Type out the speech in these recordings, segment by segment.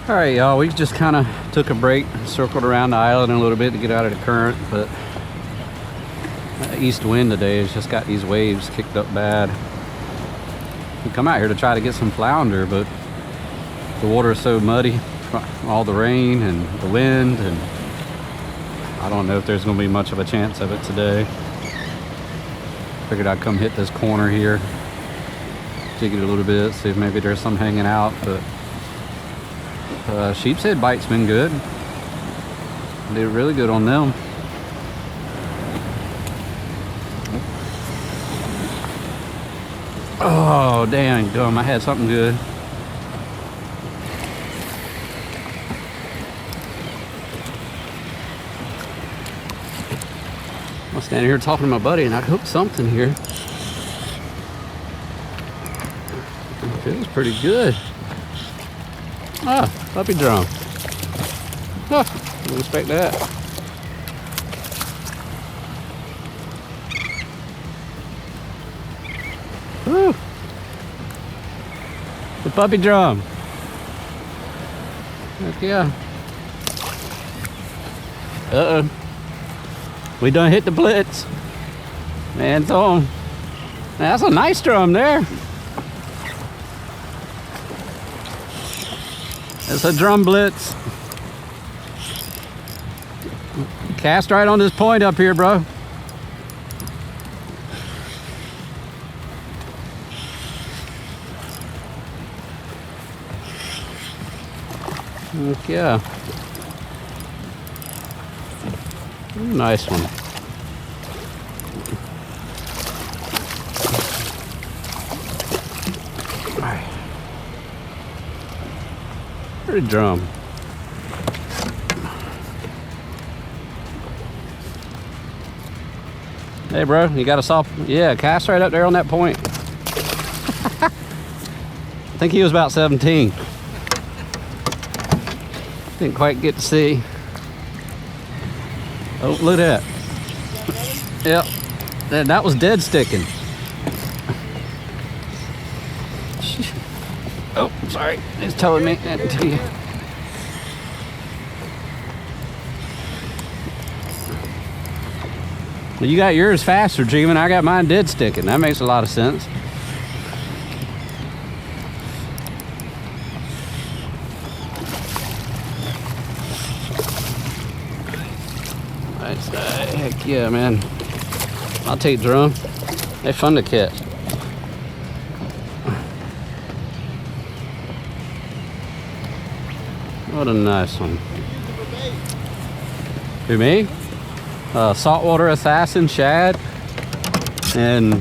All right, y'all, we just kind of took a break, circled around the island a little bit to get out of the current, but that east wind today has just got these waves kicked up bad. We come out here to try to get some flounder, but the water is so muddy from all the rain and the wind, and I don't know if there's going to be much of a chance of it today. Figured I'd come hit this corner here, jig it a little bit, see if maybe there's some hanging out, but sheep's head bite's been good. Did really good on them. Oh, dang gum, I had something good. I'm standing here talking to my buddy and I hooked something here. It feels pretty good. Ah, puppy drum. Oh, didn't expect that. Woo! The puppy drum. Heck yeah. Uh-oh. We done hit the blitz. Man's on. That's a nice drum there. It's a drum blitz. Cast right on this point up here, bro. Heck yeah. Nice one. Pretty drum. Hey bro, you got a soft, yeah, cast right up there on that point. I think he was about 17. Didn't quite get to see. Oh, look at that. Yep, that was dead sticking. Oh, sorry, it's telling me that to tell you. Well, you got yours faster, G-Man. I got mine dead sticking. That makes a lot of sense. Heck yeah, man. I'll take drum. They're fun to catch. What a nice one. Who, me? Saltwater assassin, shad. And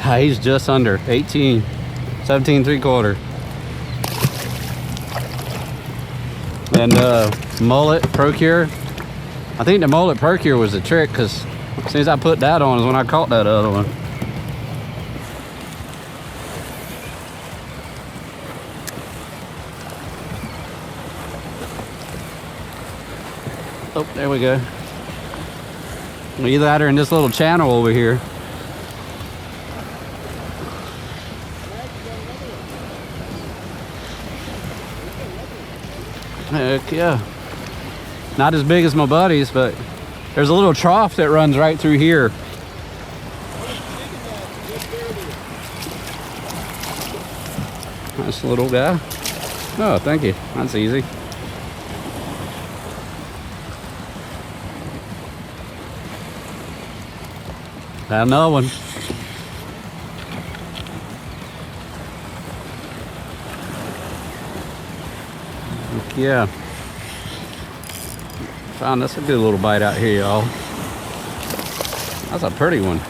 he's just under 18, 17 3/4. And mullet procure. I think the mullet procure was the trick, because as soon as I put that on is when I caught that other one. Oh, there we go. Either that or in this little channel over here. Heck yeah. Not as big as my buddies, but there's a little trough that runs right through here. Nice little guy. Oh, thank you. That's easy. Got another one. Heck yeah. Found this a good little bite out here, y'all. That's a pretty one.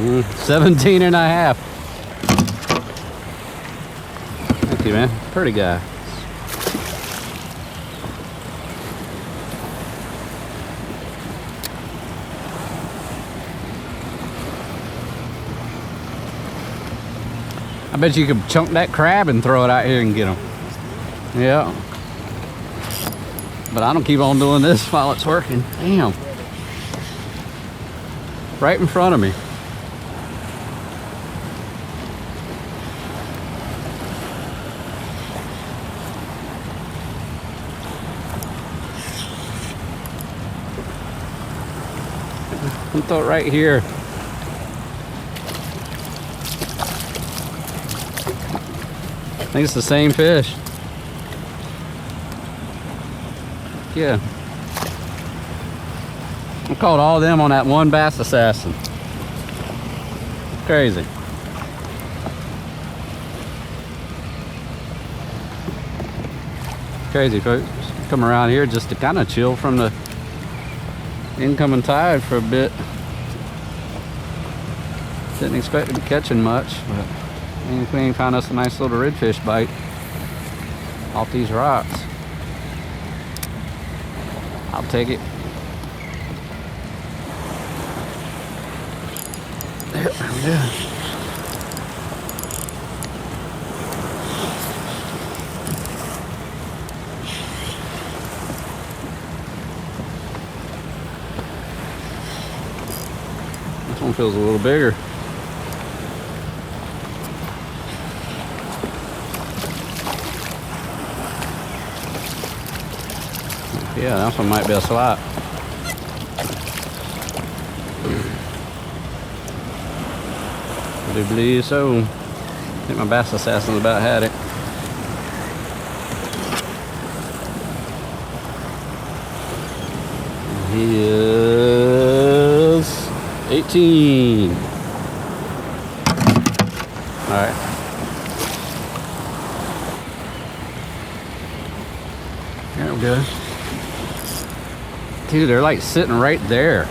It's 17 and a half. Thank you, man. Pretty guy. I bet you could chunk that crab and throw it out here and get them. Yeah. But I don't keep on doing this while it's working. Damn. Right in front of me. I'll throw it right here. I think it's the same fish. Yeah. I caught all of them on that one bass assassin. Crazy. Crazy folks. Come around here just to kind of chill from the incoming tide for a bit. Didn't expect to be catching much, but we ain't found us a nice little redfish bite off these rocks. I'll take it. There we go. This one feels a little bigger. Yeah, that one might be a slot. I do believe so. I think my bass assassin's about had it. He is 18. All right. There we go. Dude, they're like sitting right there.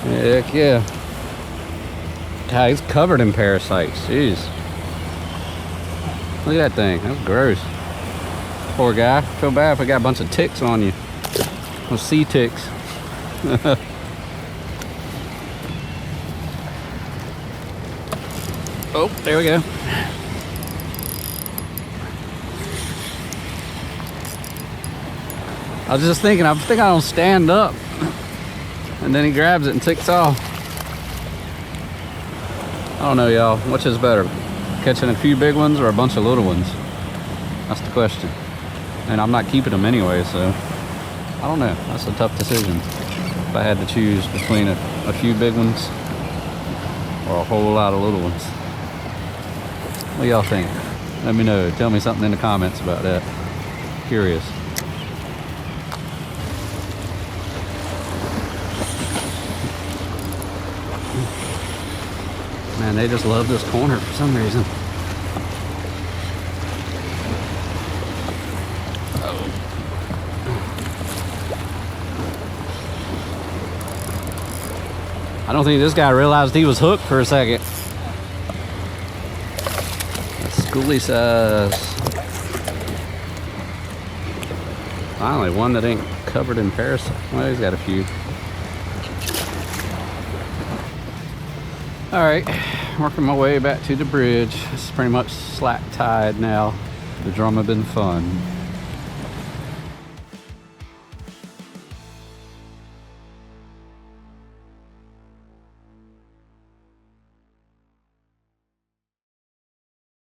Heck yeah. God, he's covered in parasites. Jeez. Look at that thing. That's gross. Poor guy. Feel bad if I got a bunch of ticks on you. Those sea ticks. Oh, there we go. I was just thinking, I think I don't stand up. And then he grabs it and ticks off. I don't know, y'all. Which is better? Catching a few big ones or a bunch of little ones? That's the question. And I'm not keeping them anyway, so I don't know. That's a tough decision. If I had to choose between a few big ones or a whole lot of little ones. What y'all think? Let me know. Tell me something in the comments about that. Curious. Man, they just love this corner for some reason. I don't think this guy realized he was hooked for a second. That's schoolie size. Finally, one that ain't covered in parasites. Well, he's got a few. All right, working my way back to the bridge. It's pretty much slack tide now. The drum have been fun.